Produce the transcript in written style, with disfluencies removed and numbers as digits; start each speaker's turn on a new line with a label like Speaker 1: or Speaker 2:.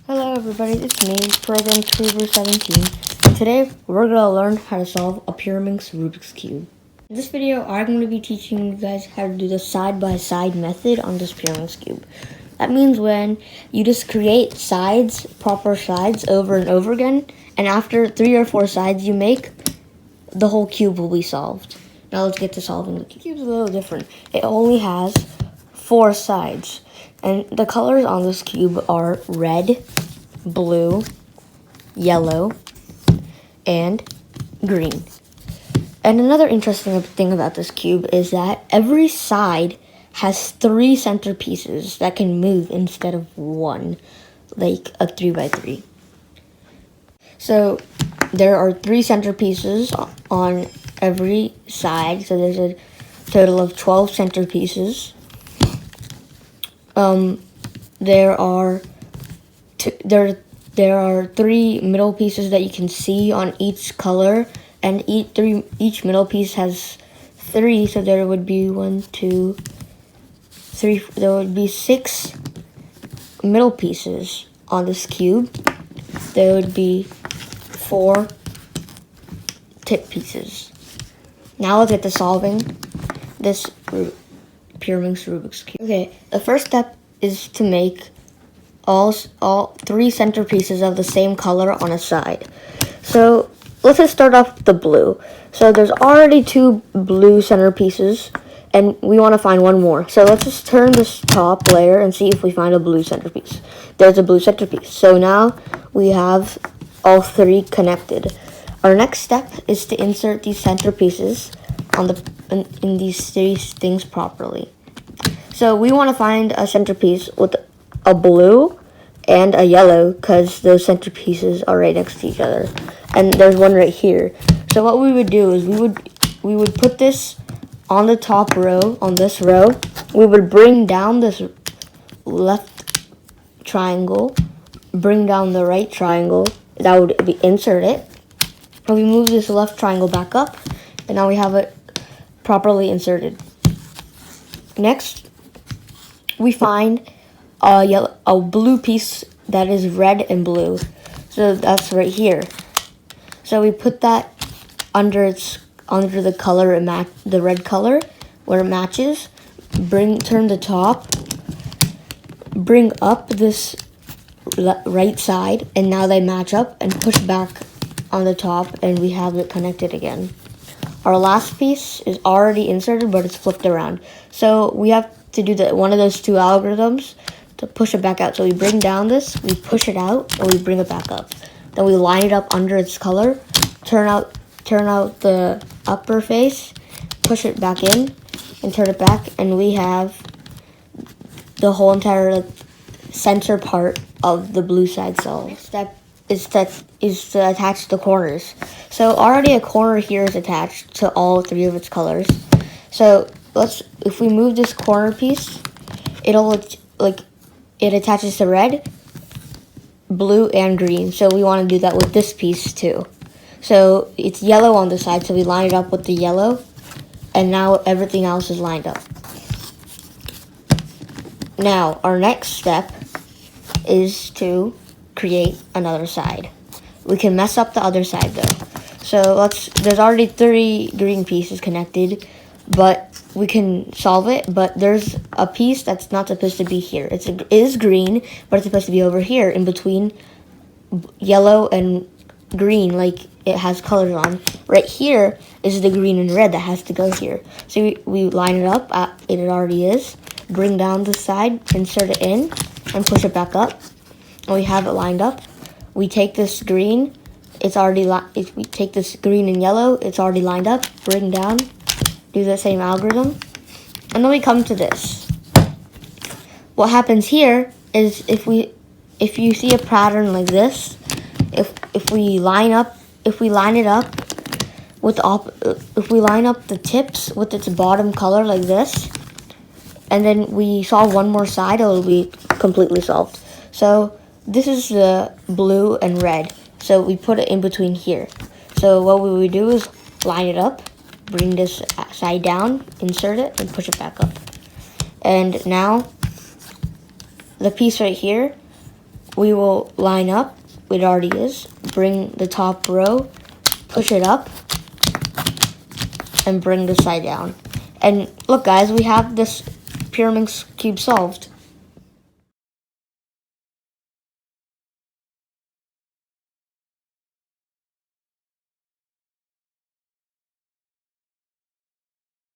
Speaker 1: Hello everybody, it's me, Pyraminx 17, and today we're going to learn how to solve a Pyraminx Rubik's Cube. In this video, I'm going to be teaching you guys how to do the side-by-side method on this Pyraminx Cube. That means when you just create sides, proper sides, over and over again, and after 3 or 4 sides you make, the whole cube will be solved. Now let's get to solving the cube. The cube's a little different. It only has 4 sides. And the colors on this cube are red, blue, yellow, and green. And another interesting thing about this cube is that every side has 3 centerpieces that can move instead of 1, like a 3x3. So there are 3 centerpieces on every side, so there's a total of 12 centerpieces. There are 3 middle pieces that you can see on each color, and each middle piece has 3, so there would be 1, 2, 3. There would be 6 middle pieces on this cube. There would be 4 tip pieces. Now let's get to solving this Pyraminx Rubik's Cube. Okay, the first step is to make all 3 centerpieces of the same color on a side. So let's just start off with the blue. So there's already 2 blue centerpieces, and we want to find 1 more. So let's just turn this top layer and see if we find a blue centerpiece. There's a blue centerpiece. So now we have all 3 connected. Our next step is to insert these centerpieces in these 3 things properly. So we want to find a centerpiece with a blue and a yellow because those centerpieces are right next to each other, and there's one right here. So what we would do is we would put this on the top row, on this row. We would bring down this left triangle, bring down the right triangle. That would be insert it, and we move this left triangle back up, and now we have it properly inserted. Next, we find a blue piece that is red and blue. So that's right here. So we put that under the color the red color where it matches. Turn the top, bring up this right side, and now they match up, and push back on the top, and we have it connected again. Our last piece is already inserted, but it's flipped around. So we have to do one of those 2 algorithms to push it back out. So we bring down this, we push it out, and we bring it back up. Then we line it up under its color, turn out the upper face, push it back in, and turn it back, and we have the whole entire center part of the blue side solved. Next step is to attach the corners. So already a corner here is attached to all 3 of its colors. So if we move this corner piece, it attaches to red, blue, and green. So we want to do that with this piece too. So it's yellow on the side, so we line it up with the yellow, and now everything else is lined up. Now our next step is to create another side. We can mess up the other side though. So there's already 3 green pieces connected, but we can solve it. But there's a piece that's not supposed to be here. It is green, but it's supposed to be over here in between yellow and green, like it has colors on. Right here is the green and red that has to go here. So we line it up, it already is. Bring down the side, insert it in, and push it back up. And we have it lined up. We take this green, we take this green and yellow, it's already lined up, bring down, do the same algorithm, and then we come to this. What happens here is if you see a pattern like this, if we line it up the tips with its bottom color like this, and then we solve one more side, it will be completely solved. So this is the blue and red, so we put it in between here. So what we would do is line it up, bring this side down, insert it, and push it back up. And now the piece right here we will line up. It already is. Bring the top row, push it up, and bring the side down. And look guys, we have this Pyraminx cube solved.